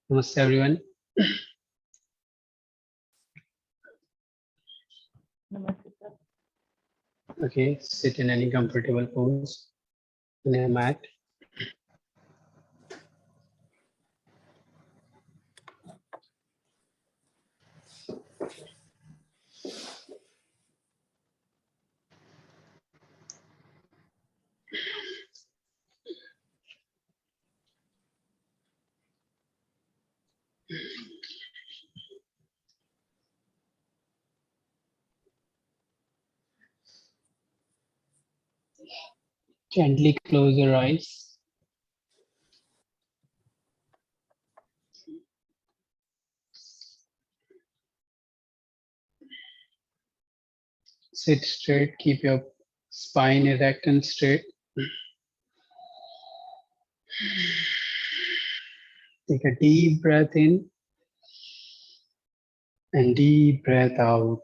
Namaste everyone. Namaste, sir. Okay, sit in any comfortable pose in a mat. Gently close your eyes. Sit straight, keep your spine erect and straight. Take a deep breath in and deep breath out.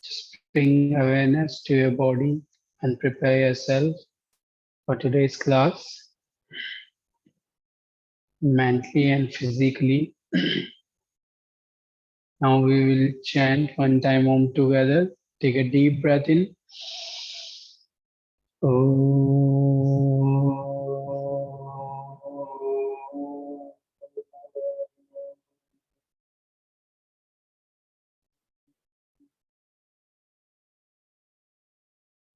Just bring awareness to your body and prepare yourself for today's class, mentally and physically. Now we will chant one time Om together. Take a deep breath in.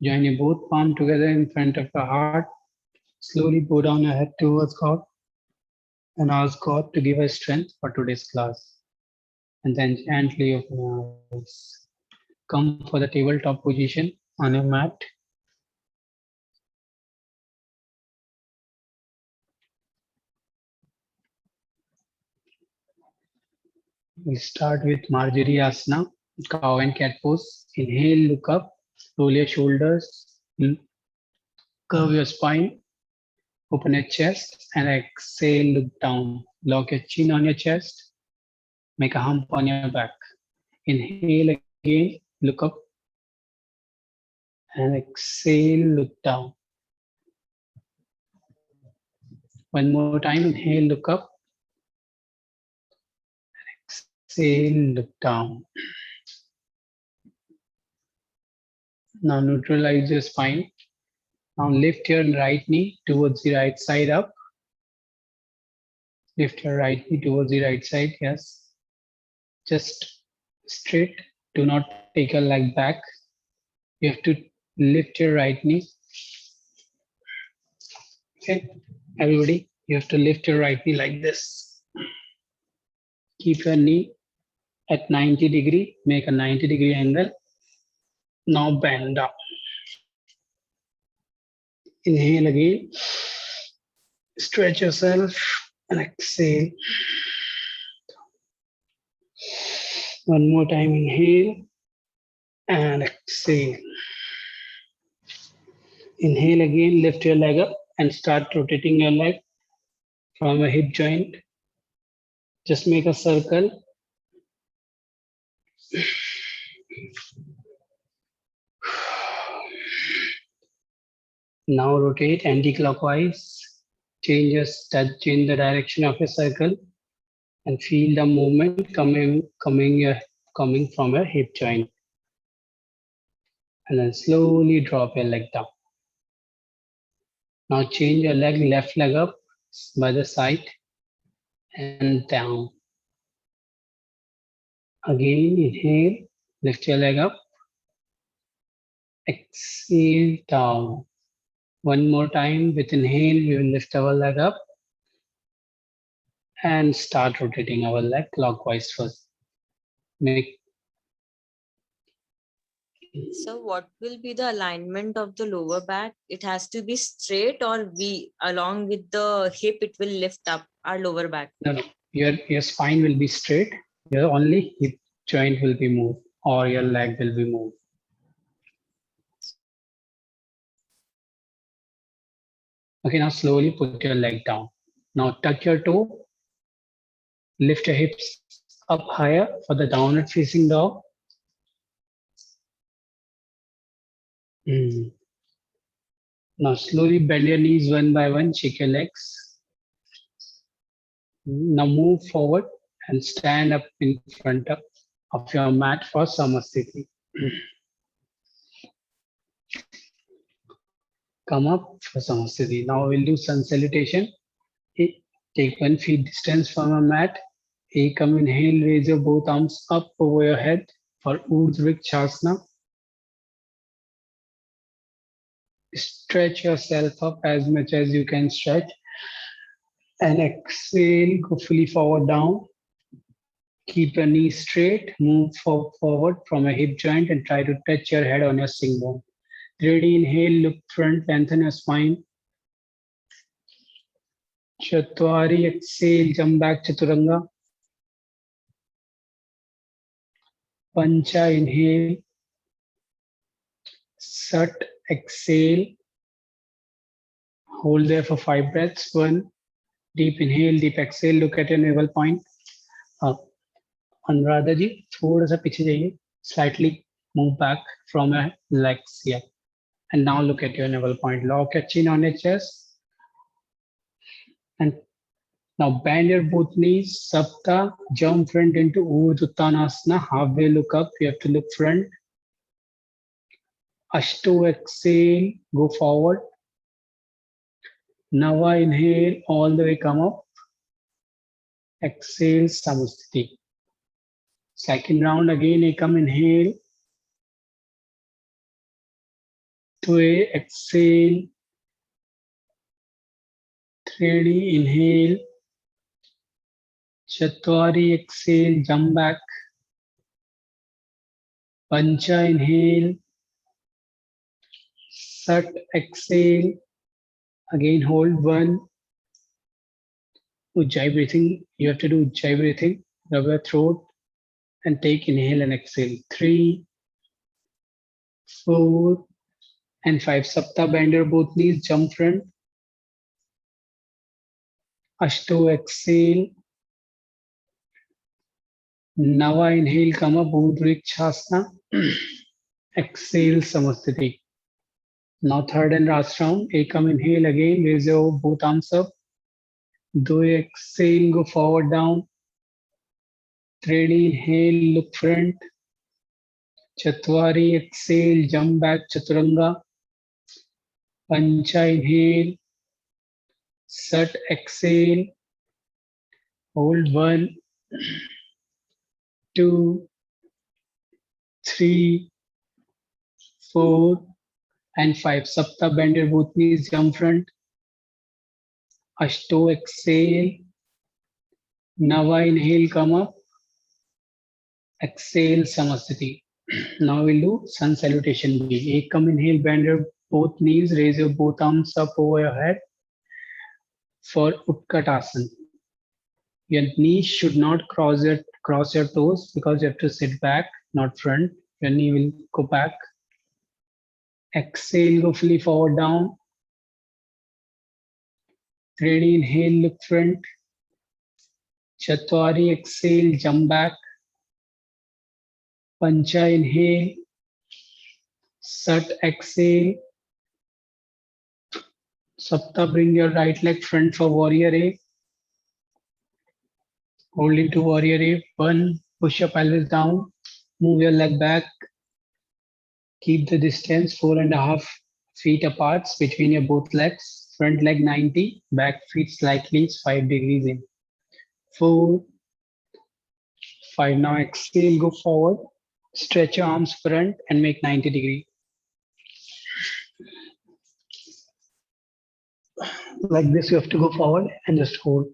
Join your both palms together in front of your heart. Slowly bow down your head towards God and ask God to give us strength for today's class. And then gently open your eyes. Come for the tabletop position on your mat. We'll start with Marjory Asana, cow and cat pose. Inhale, look up, roll your shoulders, curve your spine, open your chest, and exhale, look down. Lock your chin on your chest, make a hump on your back. Inhale again, look up, and exhale, look down. One more time, inhale, look up, exhale, look down. Now neutralize your spine. Now lift your right knee towards the right side up. Lift your right knee towards the right side, yes. Just straight, do not take your leg back. You have to lift your right knee. Okay, everybody, you have to lift your right knee like this. Keep your knee at 90 degree, make a 90-degree angle. Now bend down. Inhale again. Stretch yourself and exhale. One more time, inhale and exhale. Inhale again, lift your leg up and start rotating your leg from a hip joint. Just make a circle. Now rotate anti-clockwise. Change the direction of your circle and feel the movement coming from your hip joint. And then slowly drop your leg down. Now change your left leg up by the side and down. Again, inhale, lift your leg up Exhale down. One more time. With inhale, we will lift our leg up and start rotating our leg clockwise first. Make So what will be the alignment of the lower back? It has to be straight, or we along with the hip it will lift up our lower back. no. Your spine will be straight. Your only hip joint will be moved, or your leg will be moved. Okay, now slowly put your leg down. Now tuck your toe, lift your hips up higher for the downward facing dog. Mm. Now slowly bend your knees one by one, shake your legs. Now move forward and stand up in front of your mat for Samasthiti. Come up for Samasthiti. Now we'll do sun salutation. Take 1 feet distance from a mat. Come inhale, raise your both arms up over your head for Urdhva Vriksasana. Stretch yourself up as much as you can stretch. And exhale, go fully forward down. Keep your knees straight, move forward from a hip joint and try to touch your head on your sing bone. Ready, inhale, look front, lengthen your spine. Chatwari, exhale, jump back, Chaturanga. Pancha, inhale. Sat, exhale. Hold there for 5 breaths. 1, deep inhale, deep exhale, look at your navel point. Anuradha जी थोड़ा सा पीछे जाइए, slightly move back from your legs here. And now look at your navel point. Lock your chin on your chest. And now bend your both knees. Sapta, jump front into Urdhva Uttanasana. Halfway look up. You have to look front. Ashto, exhale, go forward. Nava, inhale, all the way come up. Exhale, Samasthiti. Second round again, Ekam, inhale. Tue, exhale. 3D, inhale. Chatwari, exhale, jump back. Pancha, inhale. Sat, exhale. Again, hold 1. Ujjayi breathing. You have to do Ujjayi breathing. Rub your throat and take inhale and exhale. 3, 4, and 5. Sapta, bend your both knees, jump front. Ashto, exhale. Nava, inhale, come up, Urdhva Vriksasana. Exhale, Samasthiti. Now third and last round. Ekam, inhale again, raise your both arms up. Do exhale, go forward down. 3D, inhale, look front. Chatwari, exhale, jump back, Chaturanga. Pancha, inhale. Sat, exhale. Hold 1, 2, 3, 4, and 5. Sapta, bend your both knees, jump front. Ashto, exhale. Nava, inhale, come up. Exhale, Samasthiti. Now we'll do sun salutation B. Ekam, inhale, bend your both knees, raise your both arms up over your head for Utkatasana. Your knees should not cross your toes because you have to sit back, not front. Your knee will go back. Exhale, go fully forward down. Ready, inhale, look front. Chatwari, exhale, jump back. Pancha, inhale. Sat, exhale. Sapta, bring your right leg front for warrior A. Hold into warrior A. 1, push your pelvis down. Move your leg back. Keep the distance 4.5 feet apart between your both legs. Front leg 90, back feet slightly 5 degrees in. 4, 5. Now exhale, go forward. Stretch your arms front and make 90 degrees. Like this, you have to go forward and just hold.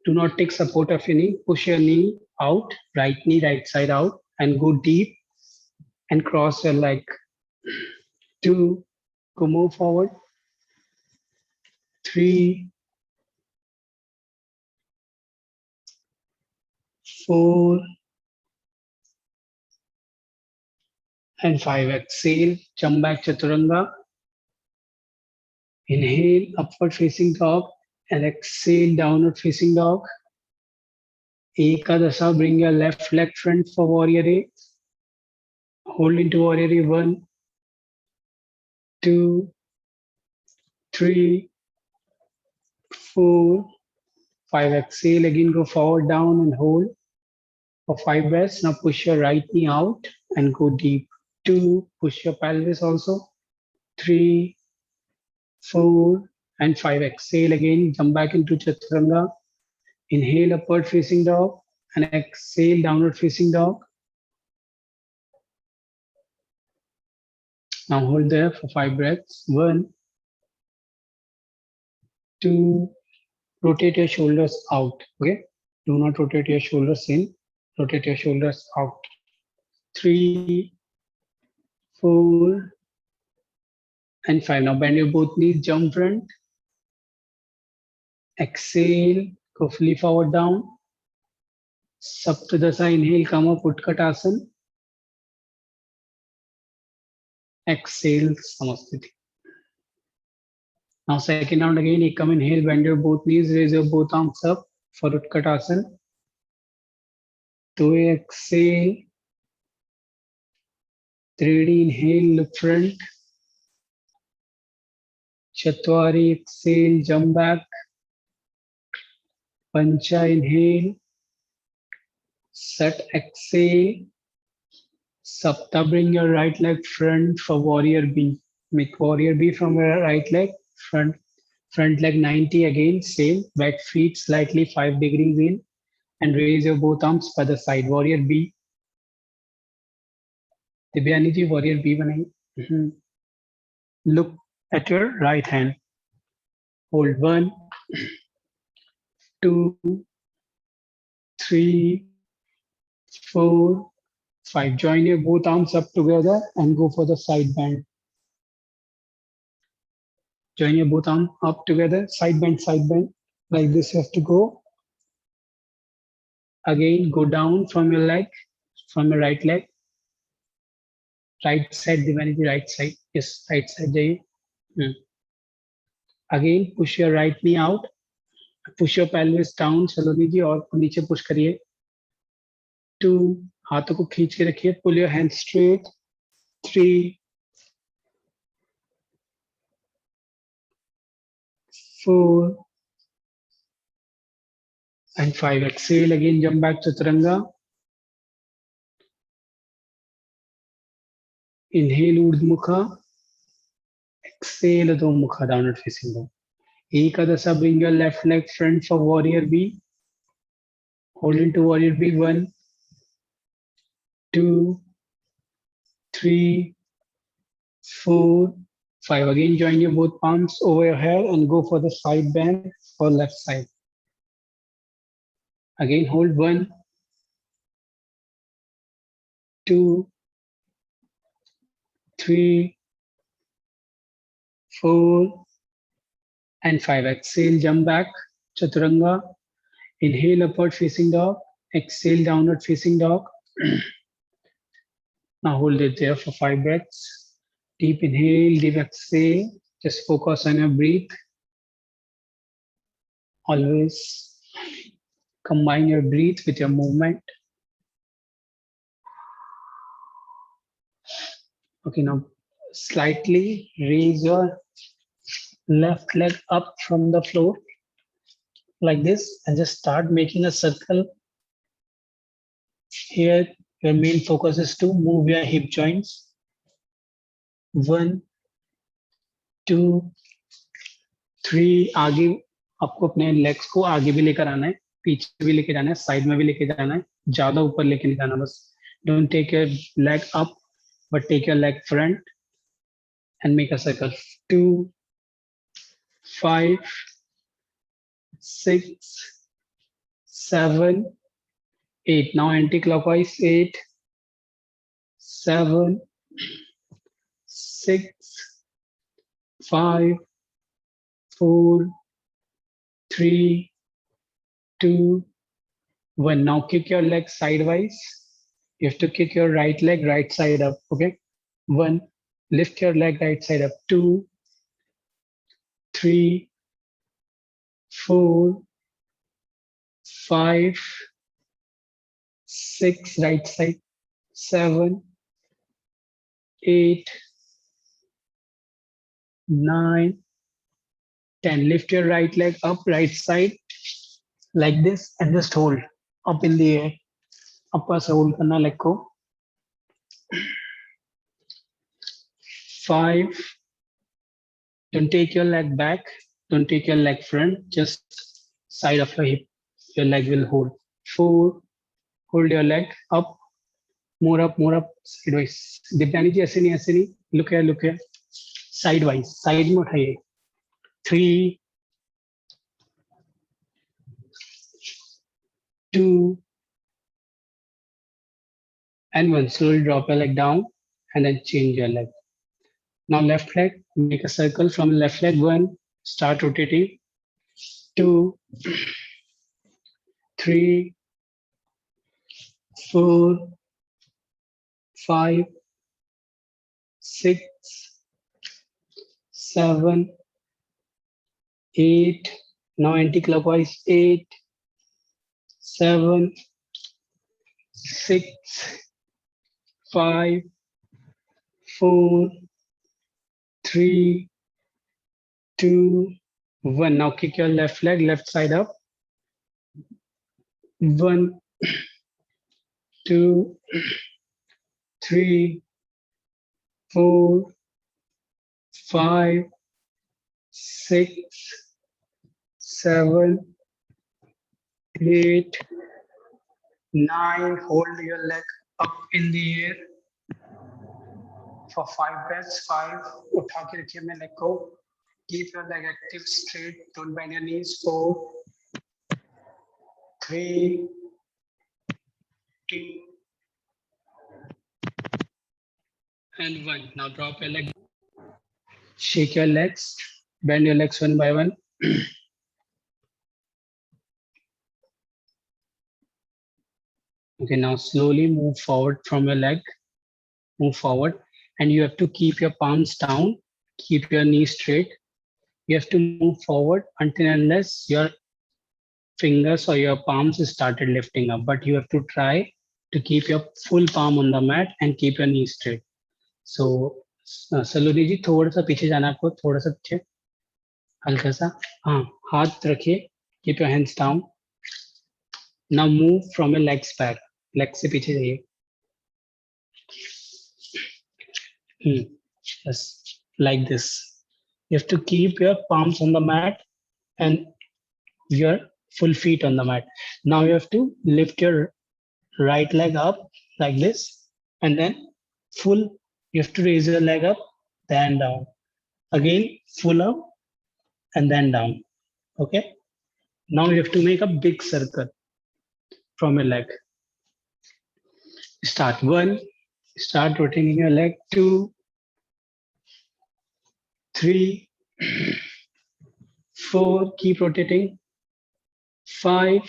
Do not take support of your knee. Push your knee out, right knee, right side out, and go deep and cross your leg. 2, go move forward. 3, 4, and 5. Exhale, jump back chaturanga. Inhale, upward facing dog, and exhale, downward facing dog. Ekadasa, bring your left leg front for warrior A. Hold into warrior A. 1, 2, 3, 4, 5. Exhale, again go forward, down, and hold for 5 breaths. Now push your right knee out and go deep. 2, push your pelvis also. 3, 4, and 5. Exhale again, jump back into chaturanga. Inhale, upward facing dog, and exhale, downward facing dog. Now hold there for 5 breaths. 1, 2, rotate your shoulders out. Okay, do not rotate your shoulders in, rotate your shoulders out. 3, 4, and 5. Now bend your both knees, jump front. Exhale, go fully forward down. Saptadasa, inhale, come up, Utkatasana. Exhale, Samasthiti. Now second round again, you come, inhale, bend your both knees, raise your both arms up for Utkatasana. 2, exhale. 3, inhale, look front. Chatwari, exhale, jump back. Pancha, inhale. Set, exhale. Sapta, bring your right leg front for warrior B. Make warrior B from your right leg, front leg 90 again, same. Back feet slightly 5 degrees in and raise your both arms by the side. Warrior B. Dibyani ji, warrior B banai. Look at your right hand. Hold 1, 2, 3, 4, 5. Join your both arms up together and go for the side bend. Join your both arms up together, side bend, side bend. Like this you have to go. Again, go down from your leg, from your right leg. Right side, Divani ji, right side. Yes, right side jaiye. Again, push your right knee out. Push your pelvis down, Saloni ji, और नीचे push करिए. 2, हाथों को खींच के रखिए. Pull your hands straight. 3, 4, and 5. Exhale again, jump back chaturanga. Inhale, Urdhmukha. Exhale, Adho Mukha, downward facing dog. Ekadasa, bring your left leg front for warrior B. Hold into warrior B. 1, 2, 3, 4, 5. Again, join your both palms over your head and go for the side bend for left side. Again, hold 1, 2, 3, 4, and 5. Exhale, jump back, chaturanga. Inhale, upward facing dog. Exhale, downward facing dog. Now hold it there for 5 breaths. Deep inhale, deep exhale. Just focus on your breath. Always combine your breath with your movement. Okay, now slightly raise your left leg up from the floor like this and just start making a circle. Here, your main focus is to move your hip joints. 1, 2, 3. आगे आपको अपने legs को आगे भी लेकर आना है, पीछे भी लेके जाना है, साइड में भी लेके जाना है, ज्यादा ऊपर लेके नहीं जाना बस. Don't take your leg up, but take your leg front and make a circle. 2, 5, 6, 7, 8. Now anti-clockwise. 8, 7, 6, 5, 4, 3, 2, 1. Now kick your leg sidewise. You have to kick your right leg right side up. Okay. 1. Lift your leg right side up. 2, 3, 4, 5, 6, right side. 7, 8, 9, 10. Lift your right leg up right side like this and just hold up in the air. Upper se hold karna leg ko. 5. Don't take your leg back. Don't take your leg front. Just side of your hip. Your leg will hold. 4. Hold your leg up. More up, more up. Sideways. Divyani ji ऐसे नहीं. Look here, look here. Sidewise. Side में उठाइए. 3, 2, and 1. Slowly drop your leg down and then change your leg. Now left leg, make a circle from left leg. 1, start rotating. 2, 3, 4, 5, 6, 7, 8. Now anti-clockwise. 8, 7, 6, 5, 4, 3, 2, 1. Now kick your left leg left side up. 1, 2, 3, 4, 5, 6, 7, 8, 9. Hold your leg up in the air for 5 breaths. 5. उठा के रखिए अपने leg को. Keep your leg active, straight. Don't bend your knees. 4, 3, 2, and 1. Now drop your leg. Shake your legs. Bend your legs one by one. Okay, now slowly move forward from your leg. Move forward. And you have to keep your palms down. Keep your knees straight. You have to move forward until unless your fingers or your palms started lifting up. But you have to try to keep your full palm on the mat and keep your knees straight. So, सलोनी जी थोड़ा सा पीछे जाना आपको, थोड़ा सा पीछे, हल्का सा. हाँ, हाथ रखिए. Keep your hands down. Now move from your legs back. Legs से पीछे जाइए. Just like this. You have to keep your palms on the mat and your full feet on the mat. Now you have to lift your right leg up like this, and then full, you have to raise your leg up, then down. Again, full up and then down. Okay. Now you have to make a big circle from your leg. Start 1, start rotating your leg. 2, 3, 4, keep rotating. 5,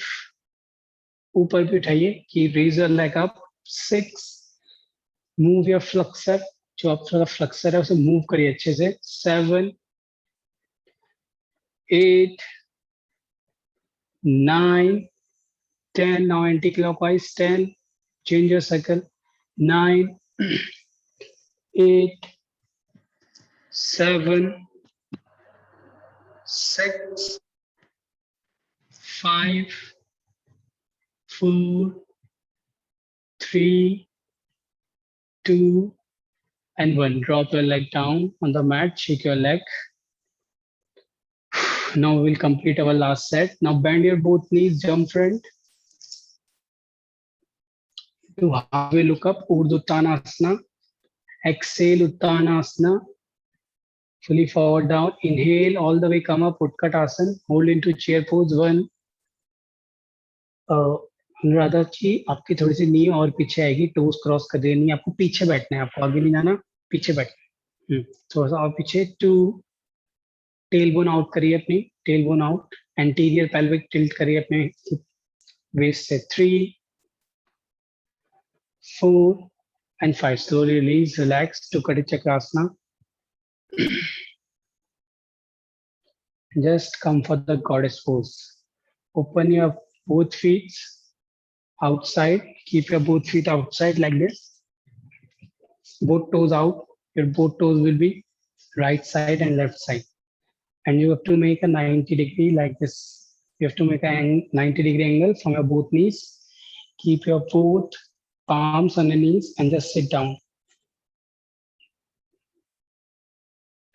ऊपर भी उठाइए, keep raise your leg up. 6, move your flexor, जो आपका flexor है उसे move करिए अच्छे से. 7, 8, 9, 10. Now anti-clockwise. 10, change your circle. 9, 8, 7, 6, 5, 4, 3, 2, and 1. Drop your leg down on the mat, shake your leg. Now we'll complete our last set. Now bend your both knees, jump front. To halfway look up, Urdhva Uttanasana. Exhale, Uttanasana. Fully forward down. Inhale all the way, come up, Utkatasana. Hold into chair pose. One. Anuradha जी, आपकी थोड़ी सी नी और पीछे आएगी, toast cross कर देनी, आपको पीछे बैठना है, आपको आगे नहीं जाना, पीछे बैठना है। थोड़ा सा और पीछे। टू. टेल बोन आउट करिए अपनी, tail bone out, anterior pelvic tilt करिए अपने वेस्ट से। 3, 4 and 5. Slowly release, relax to Kati Chakrasana. Just come for the goddess pose. Open your both feet outside. Keep your both feet outside like this. Both toes out. Your both toes will be right side and left side. And you have to make a 90-degree like this. You have to make a 90-degree angle from your both knees. Keep your both palms on the knees and just sit down.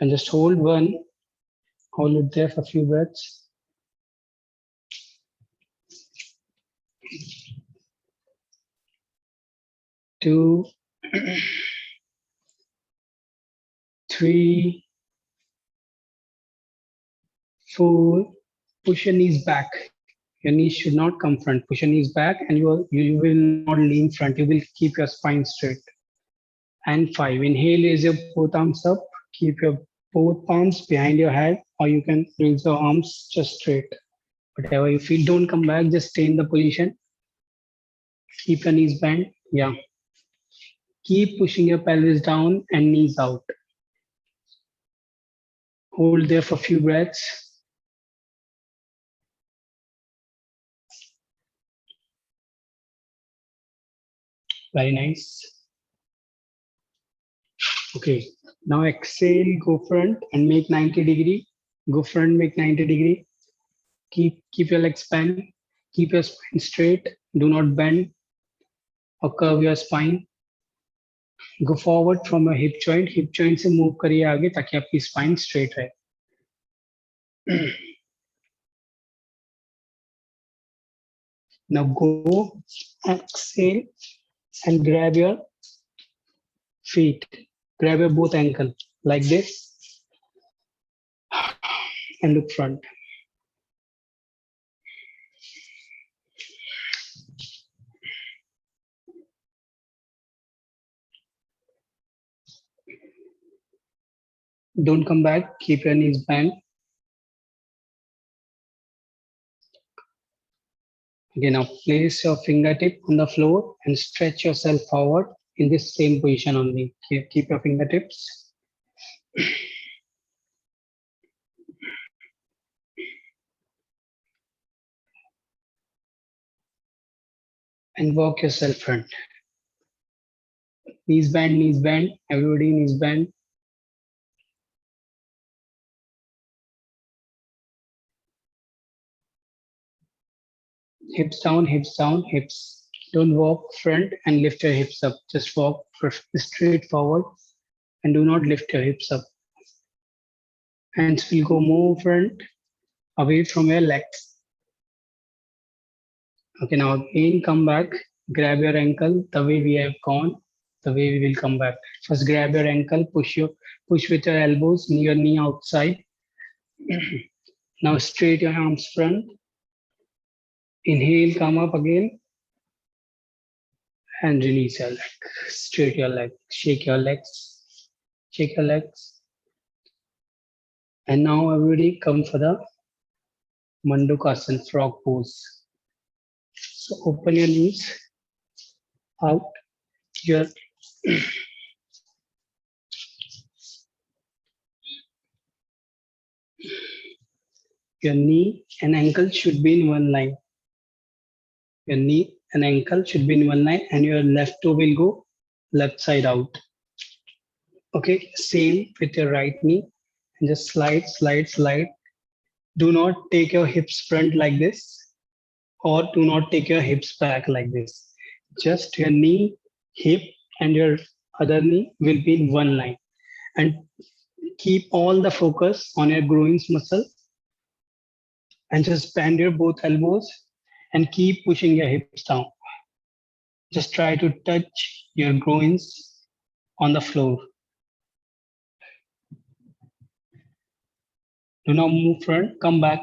And just hold one. Hold it there for a few breaths. 2, 3, 4. Push your knees back. Your knees should not come front. Push your knees back, and you will not lean front. You will keep your spine straight. And 5. Inhale, raise your both arms up. Keep your both palms behind your head, or you can raise your arms just straight. Whatever you feel. Don't come back. Just stay in the position. Keep your knees bent. Yeah. Keep pushing your pelvis down and knees out. Hold there for a few breaths. Very nice. Okay, now exhale, go front and make 90-degree. Go front, make 90-degree. Keep your legs bent. Keep your spine straight. Do not bend or curve your spine. Go forward from your hip joint. Hip joint से move करिए आगे ताकि आपकी spine straight रहे. Now go, exhale and grab your feet. Grab your both ankle like this and look front. Don't come back. Keep your knees bent. Okay, now place your fingertip on the floor and stretch yourself forward in this same position only. Keep your fingertips. And walk yourself front. Knees bend, everybody knees bend. Hips down, hips down, hips. Don't walk front and lift your hips up. Just walk straight forward and do not lift your hips up. Hands will go more front, away from your legs. Okay, now again come back, grab your ankle the way we have gone, the way we will come back. First grab your ankle, push with your elbows, your knee outside. Now straight your arms front. Inhale, come up again. And release your leg. Straight your leg. Shake your legs. Shake your legs. And now everybody come for the Mandukasana frog pose. So open your knees out. Your knee and ankle should be in one line. Your knee and ankle should be in one line, and your left toe will go left side out. Okay, same with your right knee. And just slide, slide, slide. Do not take your hips front like this, or do not take your hips back like this. Just your knee, hip, and your other knee will be in one line. And keep all the focus on your groins muscle. And just bend your both elbows and keep pushing your hips down. Just try to touch your groins on the floor. Do not move front, come back.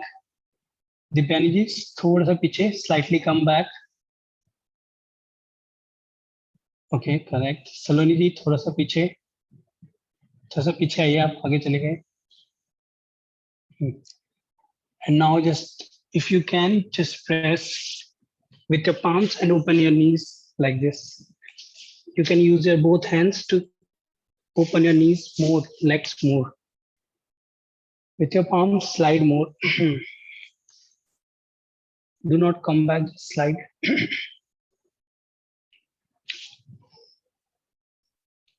Divyani ji, थोड़ा सा पीछे, slightly come back. Okay, correct. Saloni ji, थोड़ा सा पीछे आइए, आप आगे चले गए. And now just, if you can, just press with your palms and open your knees like this. You can use your both hands to open your knees more, legs more. With your palms, slide more. Do not come back, just slide.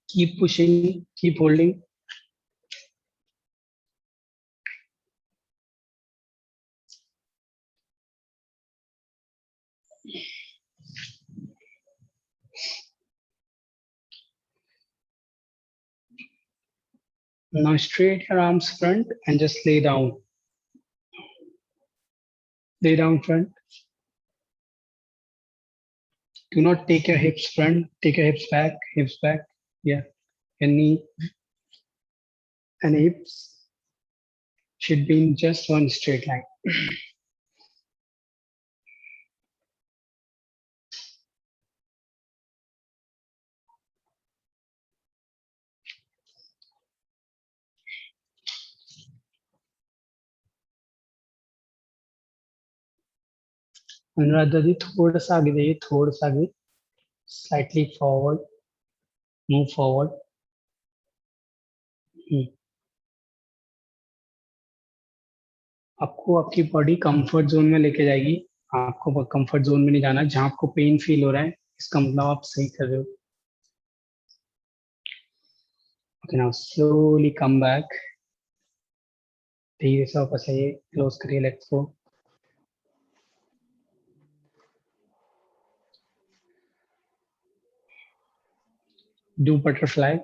Keep pushing, keep holding. Now straight your arms front and just lay down. Lay down front. Do not take your hips front, take your hips back, Yeah, your knee and hips should be in just one straight line. Anuradha जी थोड़ा सा आगे जाइए, थोड़ा सा आगे. Slightly forward. Move forward. आपको आपकी body comfort zone में लेके जाएगी. आपको कंफर्ट जोन में नहीं जाना. जहां आपको पेन फील हो रहा है, इसका मतलब आप सही कर रहे हो. Okay, now slowly come back. धीरे से वापस आइए. क्लोज करिए लेग्स को. Do butterfly.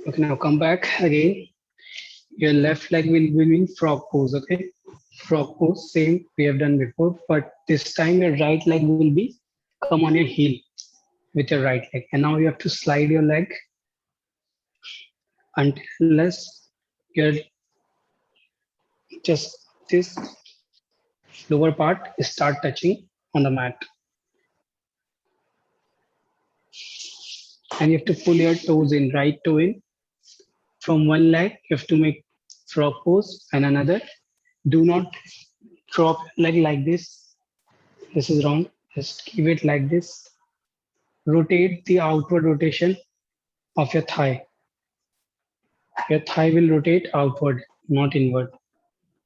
Okay, now come back again. Your left leg will be in frog pose. Okay, frog pose, same we have done before, but this time your right leg will be come on your heel with your right leg, and now you have to slide your leg unless your just this lower part start touching on the mat, and you have to pull your toes in, right toe in. From one leg you have to make frog pose and another. Do not drop leg like this. This is wrong. Just keep it like this. Rotate the outward rotation of your thigh. Your thigh will rotate outward, not inward.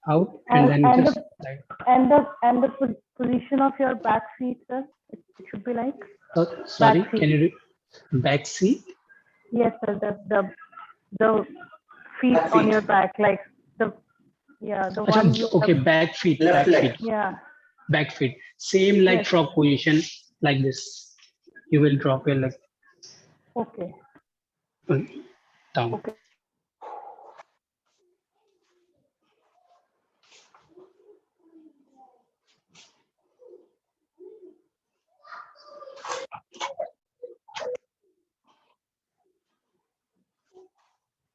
Out and then just slide. And the position of your back feet, sir, it should be like. Sorry, back feet. can you back seat? Yes, sir. The feet on your back, like the one. Okay, back feet. Back feet. Yeah. Back feet. Same like Yes. frog position, like this. You will drop your leg Okay. down. Okay.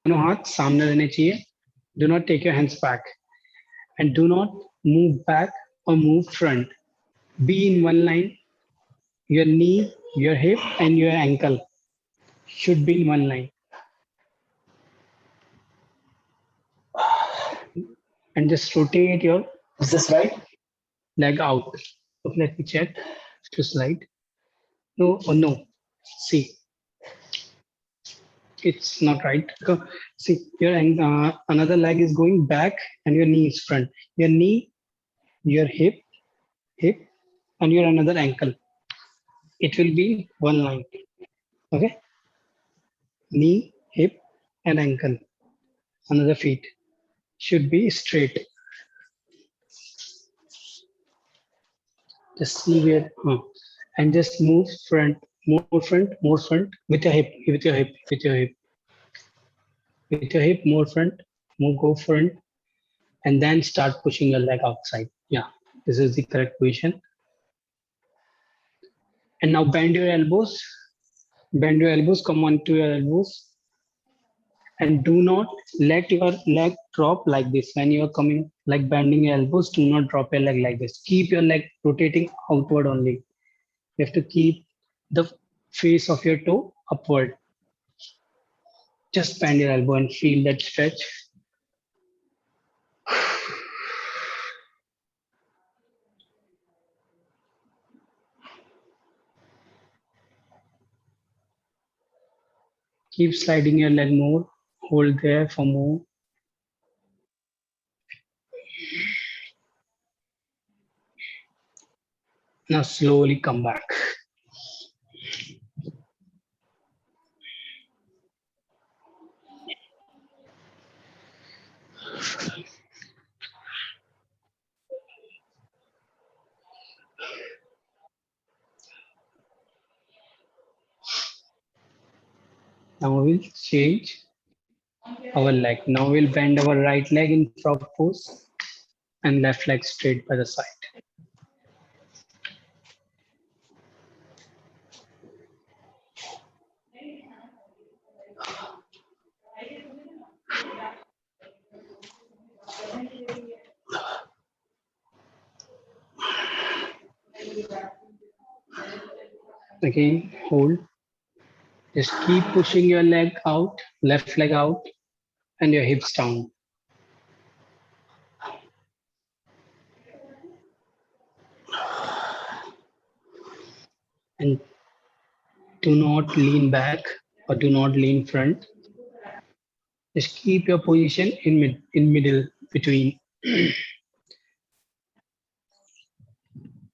दोनों हाथ सामने रहने चाहिए. Do not take your hands back and do not move back or move front. Be in one line. Your knee, your hip, and your ankle should be in one line. And just rotate your Is this right? leg out. Okay, let me check to slide. No, oh no. See, it's not right. See, your another leg is going back and your knee is front. Your knee, your hip, and your another ankle. It will be one line. Okay, knee, hip, and ankle. Another feet should be straight. Just see where, and just move more front with your hip, with your hip, with your hip, with your hip, more front, move, go front, and then start pushing your leg outside. Yeah, this is the correct position. And now bend your elbows, come onto your elbows, and do not let your leg drop like this. When you are coming, like bending your elbows, do not drop your leg like this. Keep your leg rotating outward only. You have to keep the face of your toe upward. Just bend your elbow and feel that stretch. Keep sliding your leg more. Hold there for more. Now slowly come back. Now we'll change our leg. Now we'll bend our right leg in frog pose and left leg straight by the side. Again, hold. Just keep pushing your leg out, left leg out, and your hips down. And do not lean back or do not lean front. Just keep your position in middle between.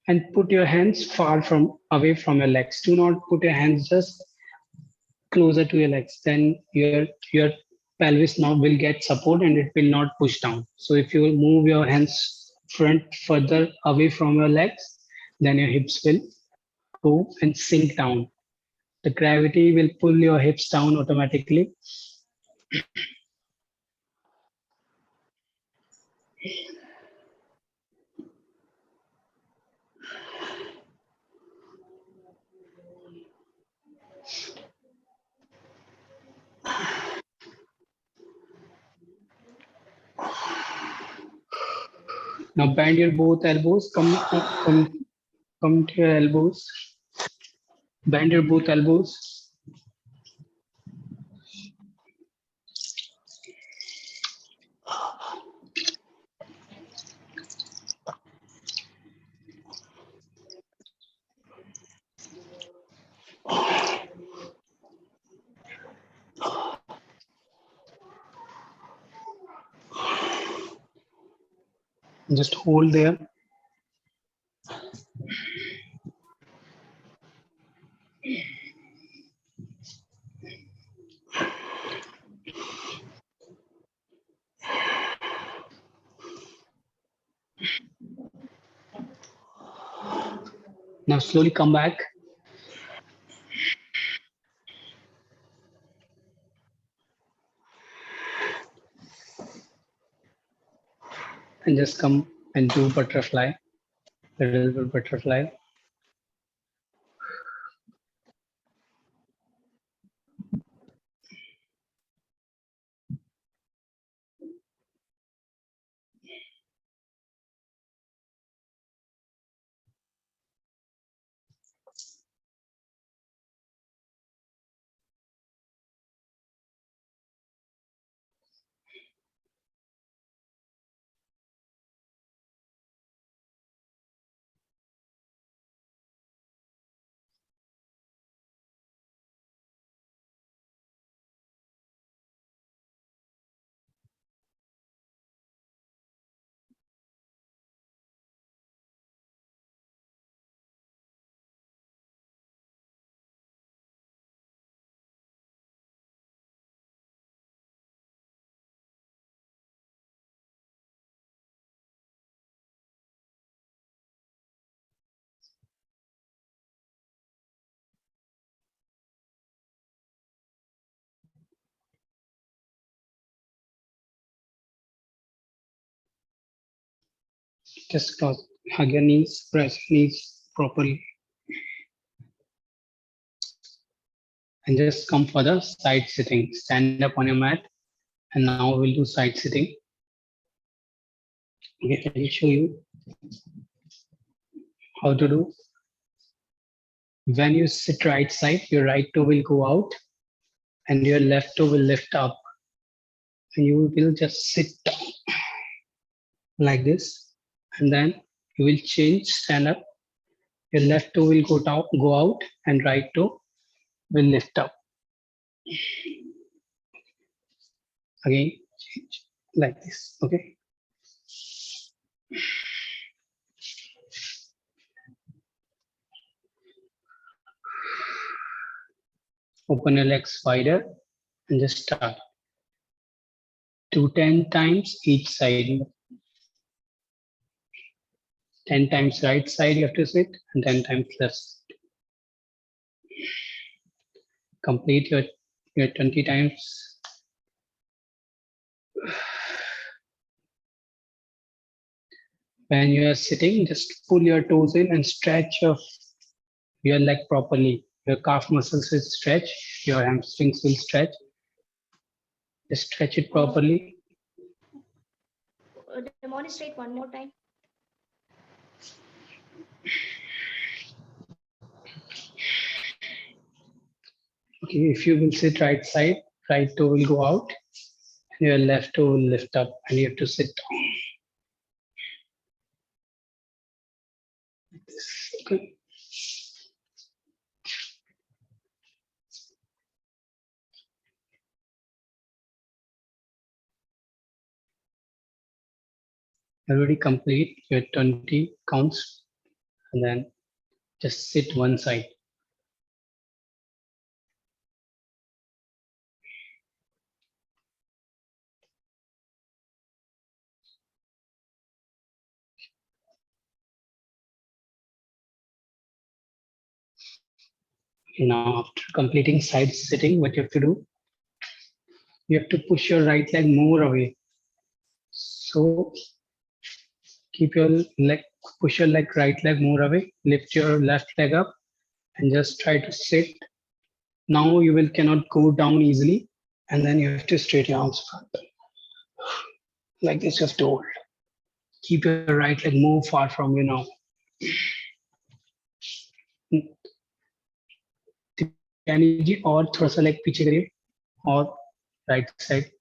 And put your hands far from away from your legs. Do not put your hands just closer to your legs. Then your pelvis now will get support and it will not push down. So if you move your hands front further away from your legs, then your hips will go and sink down. The gravity will pull your hips down automatically. Now bend your both elbows. Come to your elbows. Bend your both elbows. Just hold there. Now slowly come back. And just come and do butterfly, a little bit butterfly. Just cross, hug your knees, press knees properly. And just come for the side sitting. Stand up on your mat. And now we'll do side sitting. Okay, I'll show you how to do. When you sit right side, your right toe will go out and your left toe will lift up. And you will just sit down like this. And then you will change, stand up. Your left toe will go out and right toe will lift up. Again, change like this, okay? Open your legs wider and just start. Do 10 times each side. 10 times right side you have to sit and 10 times left side. Complete your 20 times. When you are sitting, just pull your toes in and stretch your leg properly. Your calf muscles will stretch, your hamstrings will stretch. Just stretch it properly. Demonstrate one more time. Okay, if you will sit right side, right toe will go out, and your left toe will lift up, and you have to sit down. Like this, okay. Already complete your 20 counts, and then just sit one side. Now, after completing side sitting, what you have to do, you have to push your right leg more away. So keep your leg, push your right leg more away, lift your left leg up and just try to sit. Now you will cannot go down easily, and then you have to straight your arms front. Like this you have to hold. Keep your right leg more far from you now. यानी जी और थोड़ा सा leg पीछे करिए और right side.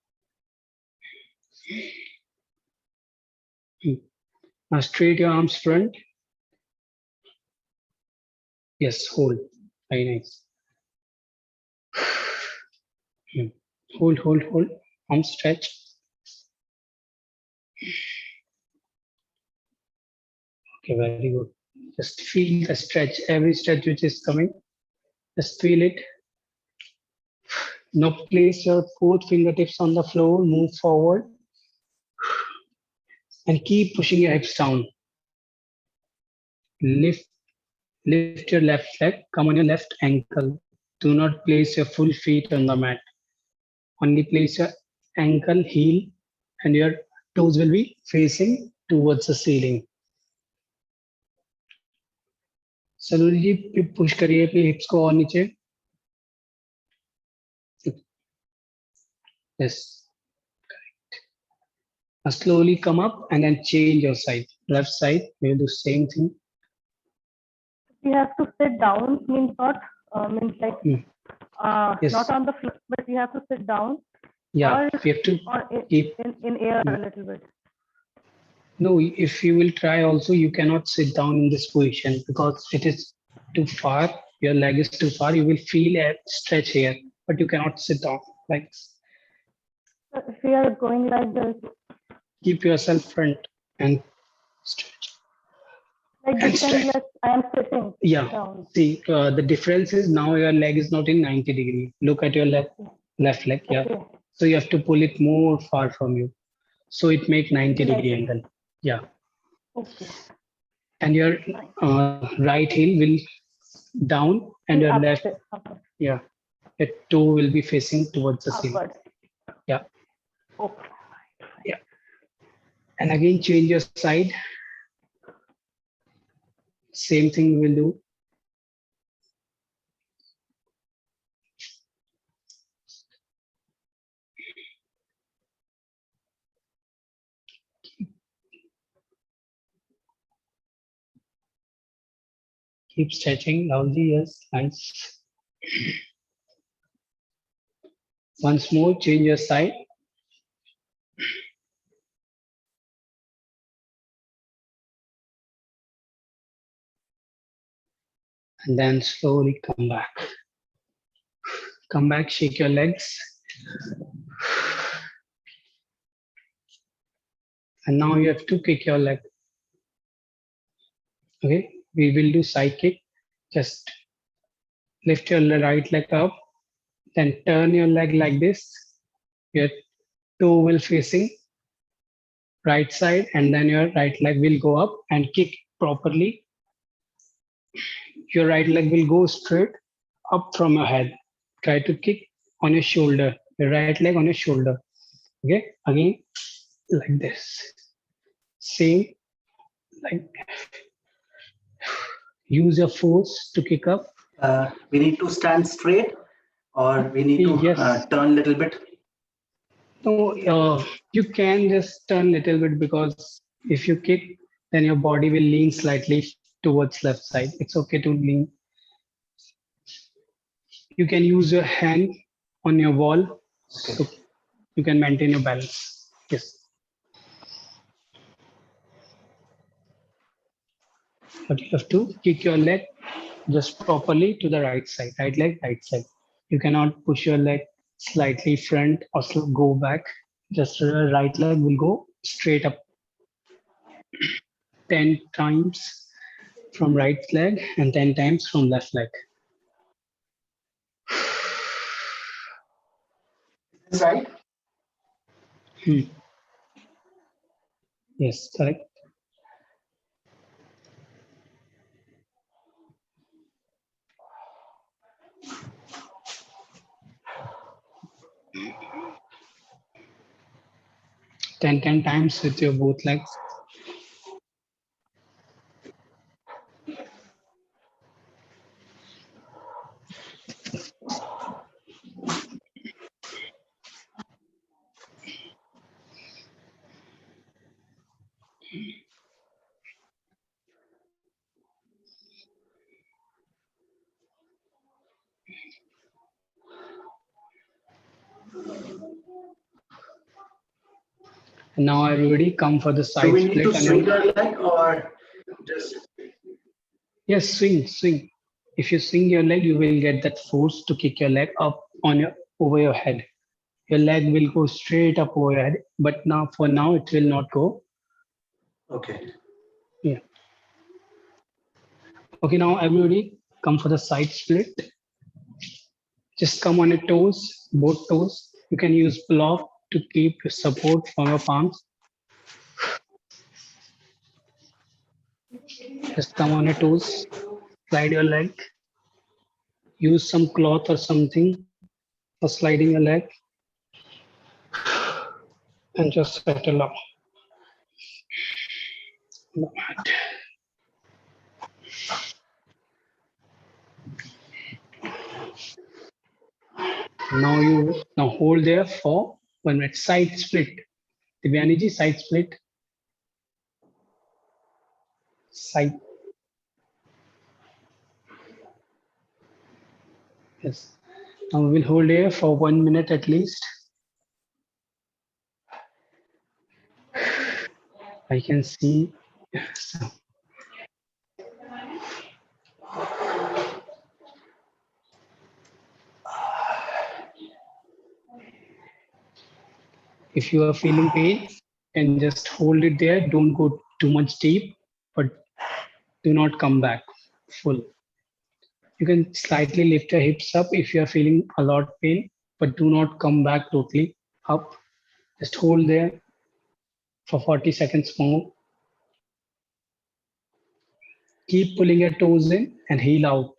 Now straight your arms front. Yes, hold. Very nice. Hold, hold, hold. Arms stretch. Okay, very good. Just feel the stretch. Every stretch which is coming, just feel it. Now place your both fingertips on the floor, move forward, and keep pushing your hips down. Lift your left leg, come on your left ankle. Do not place your full feet on the mat. Only place your ankle, heel, and your toes will be facing towards the ceiling. सलूरी जी push करिए अपने हिप्स को और नीचे. Yes, correct. Now slowly come up and then change your side. Left side, we'll do same thing. You have to sit down, means not means like Yes. not on the floor, but you have to sit down. Yeah, Or, we have to or keep. in air a little bit. No, if you will try also, you cannot sit down in this position because it is too far. Your leg is too far. You will feel a stretch here, but you cannot sit down like this. So if we are going like this, Keep yourself front and stretch. like And this time, stretch. yes, I am sitting Yeah. down. See, the difference is now your leg is not in 90 degree. Look at your left leg. Yeah. Okay. So you have to pull it more far from you. So it make 90 Like degree this. angle. Yeah. Okay. And your right heel will down and your Up, left, upward. yeah, your toe will be facing towards the ceiling. Upward. Yeah. Okay. Yeah. And again, change your side. Same thing we'll do. Keep stretching loudly. Yes, nice. Once more, change your side. And then slowly come back. Come back, shake your legs. And now you have to kick your leg. Okay, we will do side kick. Just lift your right leg up, then turn your leg like this. Your toe will facing right side, and then your right leg will go up and kick properly. Your right leg will go straight up from your head. Try to kick on your shoulder, your right leg on your shoulder. Okay, again, like this. Same, like use your force to kick up. We need to stand straight, or we need to Yes. turn a little bit. No, you can just turn a little bit, because if you kick, then your body will lean slightly towards left side. It's okay to lean. You can use your hand on your wall, so you can maintain your balance. Yes. But you have to kick your leg just properly to the right side, right leg, right side. You cannot push your leg slightly front or go back. Just right leg will go straight up 10 times from right leg and 10 times from left leg. Right? Yes, correct. Ten times with your both legs. And now everybody come for the Do side we need split. to swing our leg, or just? Yes, swing, swing. If you swing your leg, you will get that force to kick your leg up on your over your head. Your leg will go straight up over your head, but now for now it will not go. Okay. Yeah. Okay, now everybody come for the side split. Just come on your toes, both toes. You can use block to keep your support from your palms. Just come on your toes, slide your leg. Use some cloth or something for sliding your leg. And just settle up. Now hold there for 1 minute. Side split. Divyani ji, side split. Side. Yes. Now we will hold here for 1 minute at least. I can see. So, if you are feeling pain, you can just hold it there. Don't go too much deep, but do not come back full. You can slightly lift your hips up if you are feeling a lot pain, but do not come back totally up. Just hold there for 40 seconds more. Keep pulling your toes in and heel out.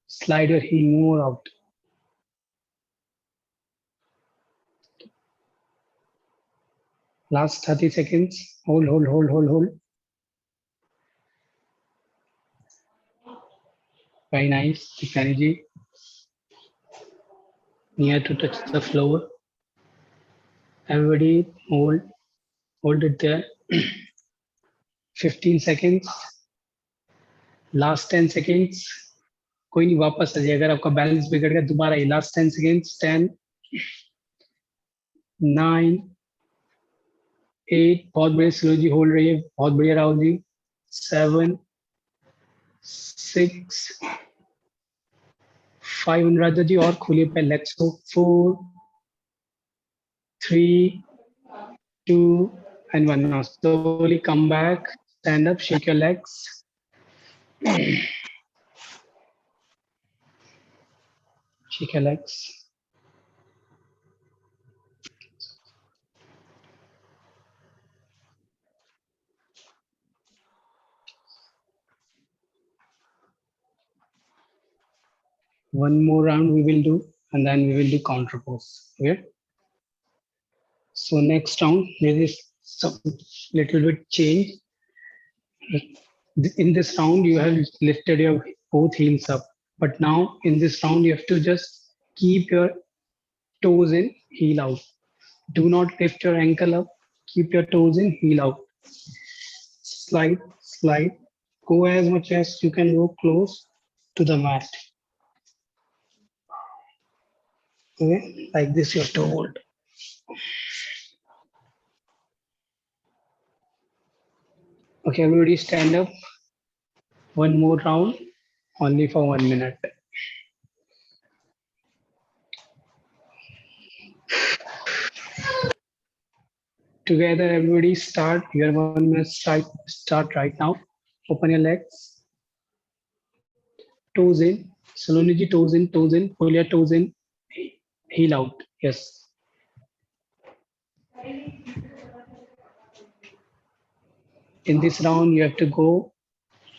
Slide your heel more out. Last 30 seconds. Hold, hold, hold, hold, hold. Very nice. Keep energy near to touch the floor. Everybody hold it there. 15 seconds. Last 10 seconds. कोई नहीं, वापस आ जाए. अगर आपका balance बिगड़ गया दोबारा ही. Last 10 seconds. 10, 9, 8. बहुत बढ़िया स्लो जी, होल्ड रही है. बहुत बढ़िया राहुल जी. 7, 6, 5. अनुराधा जी और खोलिए पे. Let's go. 4, 3, 2, and 1. Now slowly come back. Stand up. Shake your legs. Shake your legs. One more round we will do, and then we will do counter pose. Okay. So next round there is some little bit change. In this round you have lifted your both heels up, but now in this round you have to just keep your toes in, heel out. Do not lift your ankle up. Keep your toes in, heel out. Slide, slide. Go as much as you can go close to the mat. Okay, like this you have to hold. Okay, everybody stand up. One more round, only for 1 minute. Together, everybody start. Your 1 minute start right now. Open your legs. Toes in. Saloni ji, toes in, toes in. Pull your toes in. Heel out. Yes. In this round, you have to go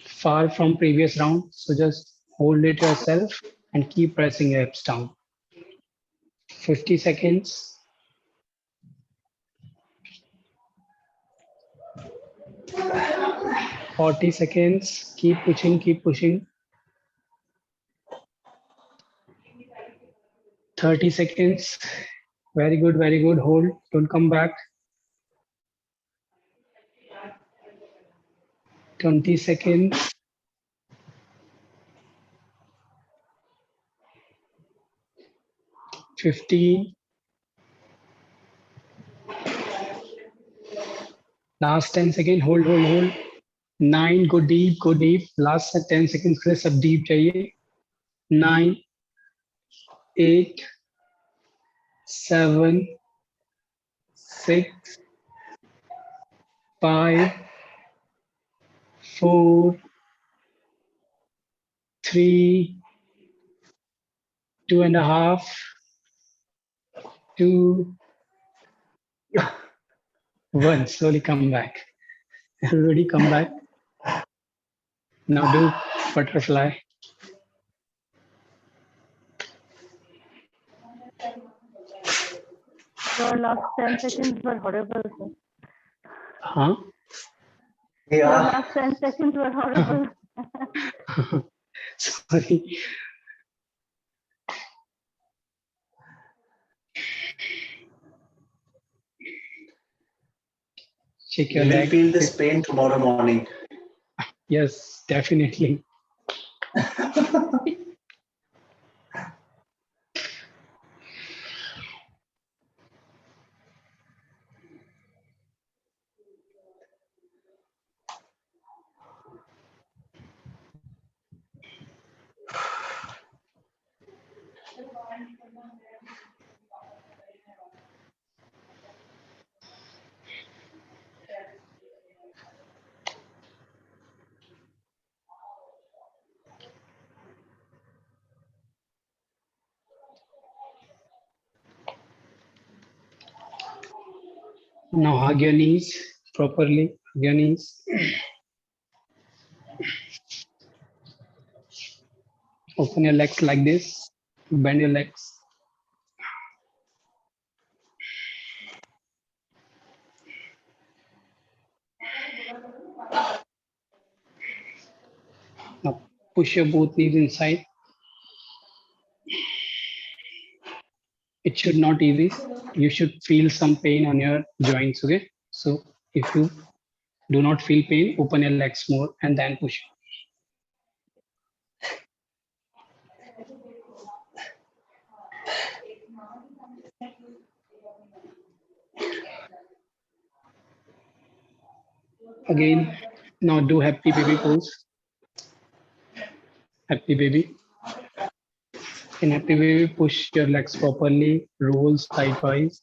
far from previous round. So just hold it yourself and keep pressing your hips down. 50 seconds. 40 seconds. Keep pushing, keep pushing. 30 seconds. Very good, very good. Hold. Don't come back. 20 seconds. 15. Last 10 seconds. Hold, hold, hold. 9. Go deep, go deep. Last 10 seconds के लिए सब deep चाहिए. 9, 8, 7, 6, 5, 4, 3, 2.5, 2, 1. Slowly come back. Everybody come back. Now do butterfly. Your last 10 seconds were horrible, sir. Huh? Your Yeah. last 10 seconds were horrible. Sorry. Shake your You will leg. feel this pain tomorrow morning. Yes, definitely. Now hug your knees properly. Hug your knees. Open your legs like this. Bend your legs. Now Push your both knees inside. It should not easy. You should feel some pain on your joints, okay? So if you do not feel pain, open your legs more and then push. Again, now do happy baby pose. Happy baby. In happy baby, push your legs properly, roll sidewise.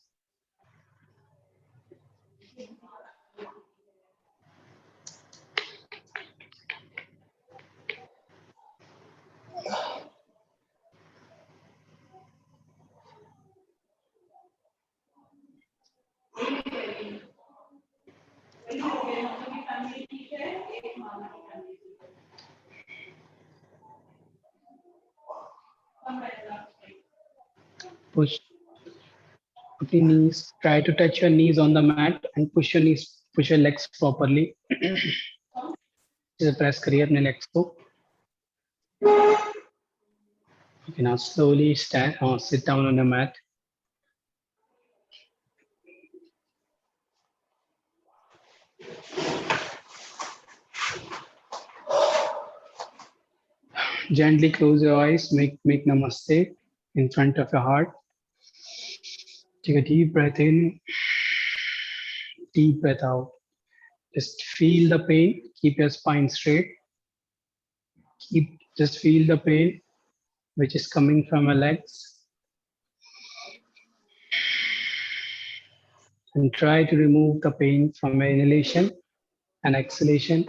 Push up your knees. Try to touch your knees on the mat and push your knees, push your legs properly. Just press करिए अपने legs को. Okay, now slowly stand or sit down on the mat. Gently close your eyes. Make namaste in front of your heart. Take a deep breath in, deep breath out. Just feel the pain. Keep your spine straight. Just feel the pain which is coming from your legs. And try to remove the pain from your inhalation and exhalation.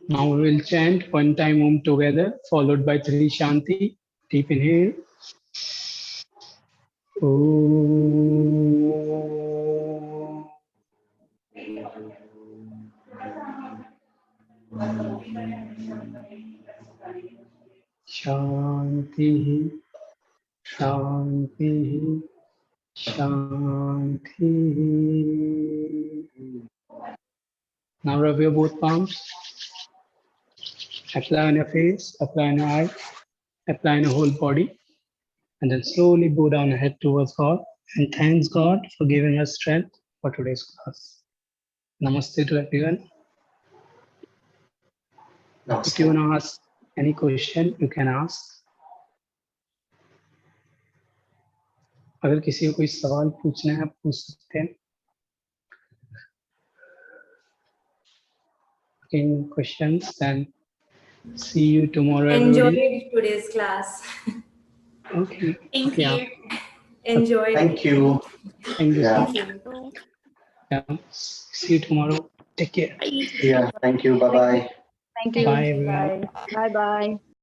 Now we will chant one time Om together, followed by 3 Shanti. Deep inhale. Om. Shanti, Shanti, Shanti. Now rub your both palms. Apply on your face, apply on your eye, apply on your whole body. And then slowly go down your head towards God. And thanks God for giving us strength for today's class. Namaste to everyone. If you want to ask any question, you can ask. अगर किसी को कोई सवाल पूछना है आप पूछ सकते हैं. In questions, then see you tomorrow. Enjoyed Everybody. today's class. Okay. Thank Yeah. you. Enjoyed. Thank you. Thank you. Yeah. Thank you. Yeah. See you tomorrow. Take care. Yeah. Thank you. Bye bye. Thank you. Bye, everyone. Bye. Bye. Bye.